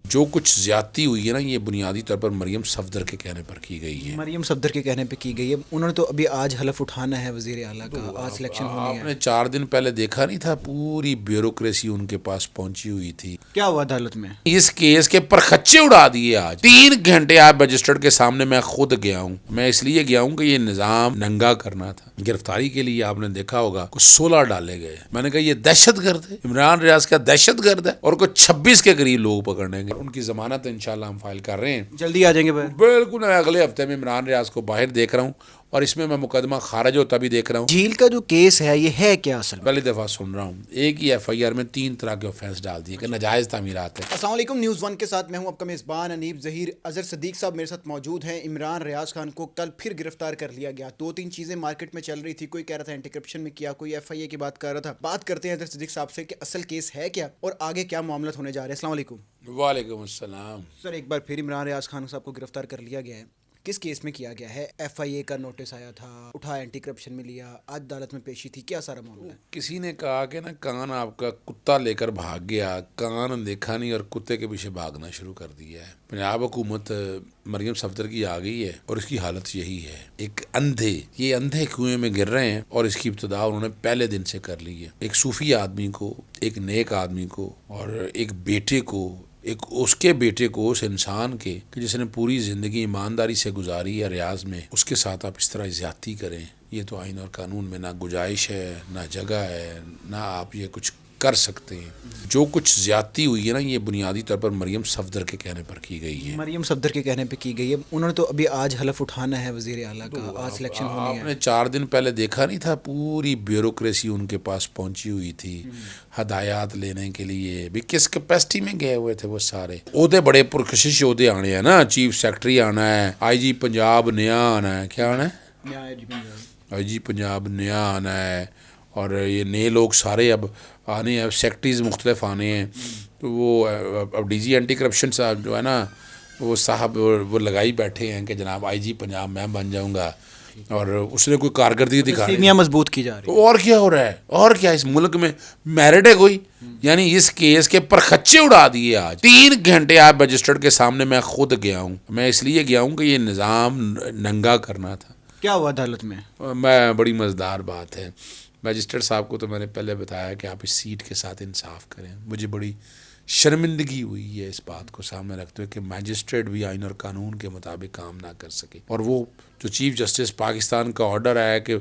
جو کچھ زیادتی ہوئی ہے نا یہ بنیادی طور پر مریم صفدر کے کہنے پر کی گئی ہے. مریم صفدر کے کہنے پہ کی گئی ہے. انہوں نے تو ابھی آج حلف اٹھانا ہے وزیر اعلیٰ کا, آج سلیکشن ہونی آپ ہے. نے 4 دن پہلے دیکھا نہیں تھا پوری بیوروکریسی ان کے پاس پہنچی ہوئی تھی. کیا ہوا عدالت میں؟ اس کیس کے پرخچے اڑا دیے. آج 3 گھنٹے آپ مجسٹریٹ کے سامنے میں خود گیا ہوں. میں اس لیے گیا ہوں کہ یہ نظام ننگا کرنا تھا. گرفتاری کے لیے آپ نے دیکھا ہوگا کچھ 16 ڈالے گئے. میں نے کہا یہ دہشت گرد ہے, عمران ریاض کا دہشت گرد ہے, اور کوئی 26 کے قریب لوگ پکڑنے گے. ان کی ضمانت انشاءاللہ ہم فائل کر رہے ہیں, جلدی آ جائیں گے باہر. بالکل. میں اگلے ہفتے میں عمران ریاض کو باہر دیکھ رہا ہوں, اور اس میں مقدمہ خارج ہوتا بھی دیکھ رہا ہوں. جھیل کا جو کیس ہے یہ ہے کیا اصل میں؟ پہلی دفعہ سن رہا ہوں. ایک ہی ایف آئی آر میں 3 طرح کے آفینس ڈال دیے کہ ناجائز تعمیرات ہیں. السلام علیکم, نیوز 1 کے ساتھ میں ہوں آپ کا میزبان انیب ظہیر. اظہر صدیق صاحب میرے ساتھ موجود ہیں. عمران ریاض خان کو کل پھر گرفتار کر لیا گیا. 2-3 چیزیں مارکیٹ میں چل رہی تھی. کوئی کہہ رہا تھا اینٹی کرپشن میں کیا, کوئی ایف آئی اے کی بات کر رہا تھا. بات کرتے ہیں اظہر صدیق صاحب سے کہ اصل کیس ہے کیا اور آگے کیا معاملات ہونے جا رہے ہیں. السلام علیکم. وعلیکم السلام. سر ایک بار پھر عمران ریاض خان صاحب کو گرفتار کر لیا گیا ہے. کس کیس میں کیا گیا ہے؟ ایف آئی اے کا نوٹس آیا تھا, اٹھا اینٹی کرپشن میں لیا, آج عدالت میں پیشی تھی, کیا سارا معاملہ ہے؟ کسی نے کہا کہ نا کان آپ کا کتا لے کر بھاگ گیا, کان دیکھا نہیں اور کتے کے پیچھے بھاگنا شروع کر دیا ہے. پنجاب حکومت مریم صفدر کی آ گئی ہے اور اس کی حالت یہی ہے. ایک یہ اندھے کنویں میں گر رہے ہیں, اور اس کی ابتدا انہوں نے پہلے دن سے کر لی ہے. ایک صوفی آدمی کو, ایک نیک آدمی کو, اور ایک بیٹے کو, ایک اس کے بیٹے کو, اس انسان کے کہ جس نے پوری زندگی ایمانداری سے گزاری ہے ریاض میں, اس کے ساتھ آپ اس طرح زیادتی کریں, یہ تو آئین اور قانون میں نہ گنجائش ہے, نہ جگہ ہے, نہ آپ یہ کچھ کر سکتے ہیں. جو کچھ زیادتی ہوئی ہے نا یہ بنیادی طور پر مریم صفدر کے کہنے پر کی گئی ہے. مریم صفدر کے کہنے پہ کی گئی ہے. انہوں نے تو ابھی آج حلف اٹھانا ہے وزیر اعلیٰ کا, آج سلیکشن ہونی آپ ہے. نے 4 دن پہلے دیکھا نہیں تھا پوری بیوروکریسی ان کے پاس پہنچی ہوئی تھی ہدایات لینے کے لیے. بھی کس کیپیسٹی میں گئے ہوئے تھے وہ سارے عہدے, بڑے پرکشش عہدے آنے ہیں نا. چیف سیکرٹری آنا ہے, آئی جی پنجاب نیا آنا ہے. کیا آنا ہے؟ آئی جی پنجاب نیا آنا ہے, اور یہ نئے لوگ سارے اب آنے ہیں, سیکٹریز مختلف آنے ہیں. تو وہ اب ڈی جی اینٹی کرپشن صاحب جو ہے نا, وہ صاحب وہ لگائی بیٹھے ہیں کہ جناب آئی جی پنجاب میں بن جاؤں گا, اور اس نے کوئی کارکردگی دکھا سیمیاں مضبوط کی جا رہی ہے. اور کیا ہو رہا ہے, اور کیا اس ملک میں میرٹ ہے کوئی؟ یعنی اس کیس کے پرخچے اڑا دیے. آج 3 گھنٹے آپ مجسٹریٹ کے سامنے میں خود گیا ہوں. میں اس لیے گیا ہوں کہ یہ نظام ننگا کرنا تھا. کیا ہوا عدالت میں؟ بڑی مزیدار بات ہے. مجسٹریٹ صاحب کو تو میں نے پہلے بتایا کہ آپ اس سیٹ کے ساتھ انصاف کریں. مجھے بڑی شرمندگی ہوئی ہے اس بات کو سامنے رکھتے ہوئے کہ میجسٹریٹ بھی آئین اور قانون کے مطابق کام نہ کر سکے. اور وہ جو چیف جسٹس پاکستان کا آرڈر ہے کہ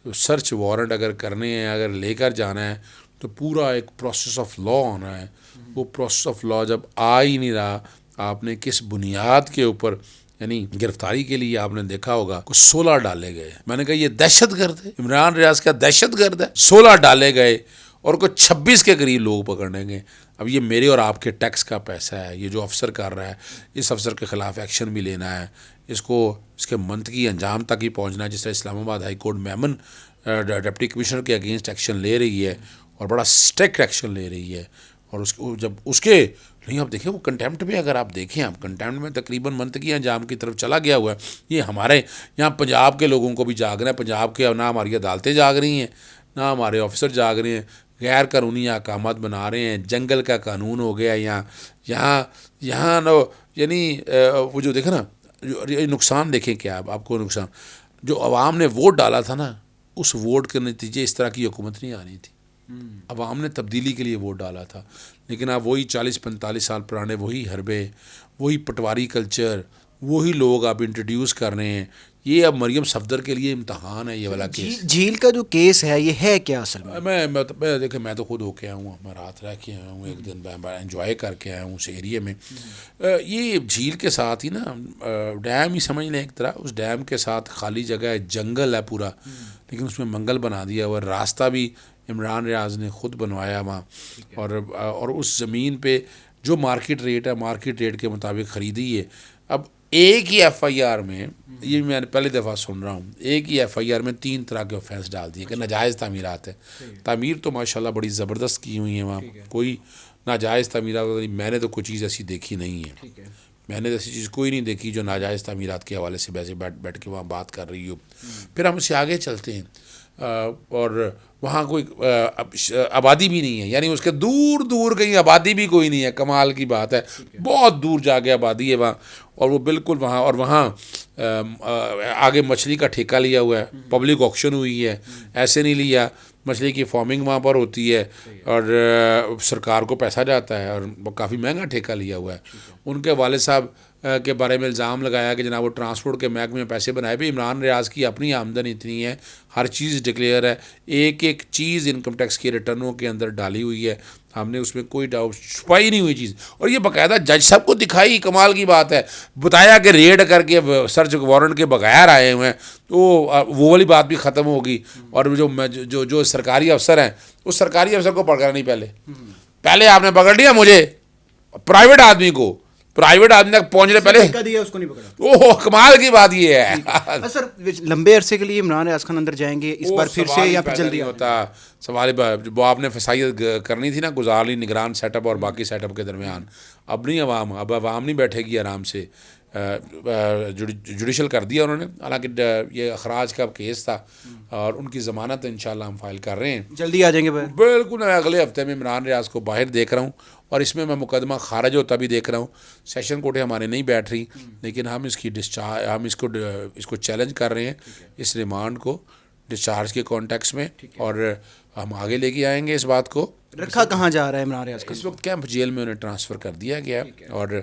سرچ وارنٹ اگر کرنے ہیں, اگر لے کر جانا ہے تو پورا ایک پروسیس آف لا ہونا ہے. وہ پروسیس آف لا جب آ ہی نہیں رہا, آپ نے کس بنیاد کے اوپر, یعنی گرفتاری کے لیے آپ نے دیکھا ہوگا کچھ 16 ڈالے گئے. میں نے کہا یہ دہشت گرد ہے, عمران ریاض کا دہشت گرد ہے. 16 ڈالے گئے اور کوئی 26 کے قریب لوگ پکڑنے گئے. اب یہ میرے اور آپ کے ٹیکس کا پیسہ ہے. یہ جو افسر کر رہا ہے, اس افسر کے خلاف ایکشن بھی لینا ہے. اس کو اس کے منطقی انجام تک ہی پہنچنا ہے. جس طرح اسلام آباد high court Memon deputy commissioner کے اگینسٹ ایکشن لے رہی ہے, اور بڑا اسٹرکٹ ایکشن لے رہی ہے. اور اس کو جب اس کے نہیں, آپ دیکھیں وہ کنٹیمپٹ میں, اگر آپ دیکھیں آپ کنٹیمپٹ میں تقریباً منطقی انجام کی طرف چلا گیا ہوا ہے. یہ ہمارے یہاں پنجاب کے لوگوں کو بھی جاگنا ہے. پنجاب کے نہ ہماری عدالتیں جاگ رہی ہیں, نہ ہمارے آفیسر جاگ رہے ہیں. غیر قانونی احکامات بنا رہے ہیں. جنگل کا قانون ہو گیا یہاں یعنی وہ جو دیکھیں نا, جو نقصان دیکھیں کیا آپ کو نقصان, جو عوام نے ووٹ ڈالا تھا نا, اس ووٹ کے نتیجے اس طرح کی حکومت نہیں آنی تھی. عوام نے تبدیلی کے لیے ووٹ ڈالا تھا, لیکن اب وہی 40-45 سال پرانے وہی حربے, وہی پٹواری کلچر, وہی لوگ آپ انٹروڈیوس کر رہے ہیں. یہ اب مریم صفدر کے لیے امتحان ہے یہ والا کیس. جھیل کا جو کیس ہے یہ ہے کیا اصل میں؟ میں دیکھیں, میں تو خود ہو کے آیا ہوں, میں رات رہ کے آیا ہوں, ایک دن میں انجوائے کر کے آیا ہوں اس ایریے میں. یہ جھیل کے ساتھ ہی نا ڈیم ہی سمجھ لیں ایک طرح. اس ڈیم کے ساتھ خالی جگہ ہے, جنگل ہے پورا, لیکن اس میں منگل بنا دیا ہوا. راستہ بھی عمران ریاض نے خود بنوایا وہاں, اور اس زمین پہ جو مارکیٹ ریٹ ہے, مارکیٹ ریٹ کے مطابق خریدی ہے. اب ایک ہی ایف آئی آر میں, یہ میں نے پہلی دفعہ سن رہا ہوں, ایک ہی ایف آئی آر میں 3 طرح کے آفینس ڈال دیے کہ ناجائز تعمیرات ہے. تعمیر تو ماشاءاللہ بڑی زبردست کی ہوئی ہیں وہاں, کوئی ناجائز تعمیرات میں نے تو کوئی چیز ایسی دیکھی نہیں ہے. میں نے ایسی چیز کوئی نہیں دیکھی جو ناجائز تعمیرات کے حوالے سے ویسے بیٹھ کے وہاں بات کر رہی ہو. پھر ہم اس سے آگے چلتے ہیں. اور وہاں کوئی آبادی بھی نہیں ہے, یعنی اس کے دور دور کہیں آبادی بھی کوئی نہیں ہے. کمال کی بات ہے, بہت دور جا کے آبادی ہے وہاں, اور وہ بالکل وہاں, اور وہاں آگے مچھلی کا ٹھیکہ لیا ہوا ہے, پبلک آکشن ہوئی ہے, ایسے نہیں لیا. مچھلی کی فارمنگ وہاں پر ہوتی ہے اور سرکار کو پیسہ جاتا ہے, اور کافی مہنگا ٹھیکہ لیا ہوا ہے. ان کے والد صاحب کے بارے میں الزام لگایا کہ جناب وہ ٹرانسپورٹ کے محکمے میں پیسے بنائے. بھی عمران ریاض کی اپنی آمدن اتنی ہے, ہر چیز ڈکلیئر ہے, ایک ایک چیز انکم ٹیکس کی ریٹرنوں کے اندر ڈالی ہوئی ہے. ہم نے اس میں کوئی ڈاؤٹ چھپائی نہیں ہوئی چیز, اور یہ باقاعدہ جج صاحب کو دکھائی. کمال کی بات ہے, بتایا کہ ریڈ کر کے سرچ وارنٹ کے بغیر آئے ہوئے ہیں, تو وہ والی بات بھی ختم ہوگی. اور جو سرکاری افسر ہیں, اس سرکاری افسر کو پکڑا نہیں, پہلے آپ نے پکڑ لیا مجھے, پرائیویٹ آدمی کو, پرائیویٹ آدمی تک پہنچنے پہلے دیا اس کو نہیں پکڑا. اوہ کمال کی بات یہ ہے. سر لمبے عرصے کے لیے عمران ریاض خان اندر جائیں گے اس بار پھر سے, یا پھر جلدی ہوتا سوال وہ آپ نے فسائیت کرنی تھی نا, گزار لی نگران سیٹ اپ اور باقی سیٹ اپ کے درمیان. اب نہیں عوام, اب عوام نہیں بیٹھے گی آرام سے, جوڈیشل کر دیا انہوں نے. حالانکہ یہ اخراج کا کیس تھا اور ان کی ضمانت انشاءاللہ ہم فائل کر رہے ہیں, جلدی آ جائیں گے. بالکل میں اگلے ہفتے میں عمران ریاض کو باہر دیکھ رہا ہوں, اور اس میں مقدمہ خارج ہوتا بھی دیکھ رہا ہوں. سیشن کورٹیں ہمارے نہیں بیٹھ رہی, لیکن ہم اس کی ڈسچارج, ہم اس کو چیلنج کر رہے ہیں, اس ریمانڈ کو ڈسچارج کے کانٹیکس میں, اور ہم آگے لے کے آئیں گے اس بات کو. رکھا کہاں جا رہا ہے عمران ریاض خان؟ اس وقت کیمپ جیل میں انہیں ٹرانسفر کر دیا گیا, اور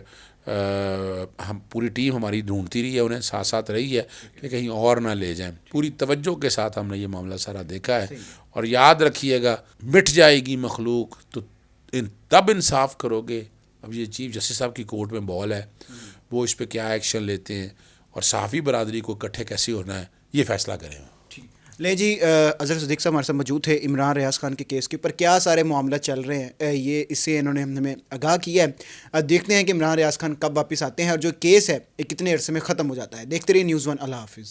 ہم پوری ٹیم ہماری ڈھونڈتی رہی ہے, انہیں ساتھ ساتھ رہی ہے کہ کہیں اور نہ لے جائیں. پوری توجہ کے ساتھ ہم نے یہ معاملہ سارا دیکھا ہے. اور یاد رکھیے گا, مٹ جائے گی مخلوق تو تب انصاف کرو گے. اب یہ چیف جسٹس صاحب کی کورٹ میں بال ہے, وہ اس پہ کیا ایکشن لیتے ہیں, اور صحافی برادری کو اکٹھے کیسے ہونا ہے, یہ فیصلہ کریں. لیں جی, اظہر صدیق صاحب ہمارے ساتھ موجود تھے عمران ریاض خان کے کیس کے اوپر. کیا سارے معاملہ چل رہے ہیں, یہ اس سے انہوں نے ہمیں آگاہ کیا ہے. دیکھتے ہیں کہ عمران ریاض خان کب واپس آتے ہیں, اور جو کیس ہے یہ کتنے عرصے میں ختم ہو جاتا ہے. دیکھتے رہیے نیوز 1. اللہ حافظ.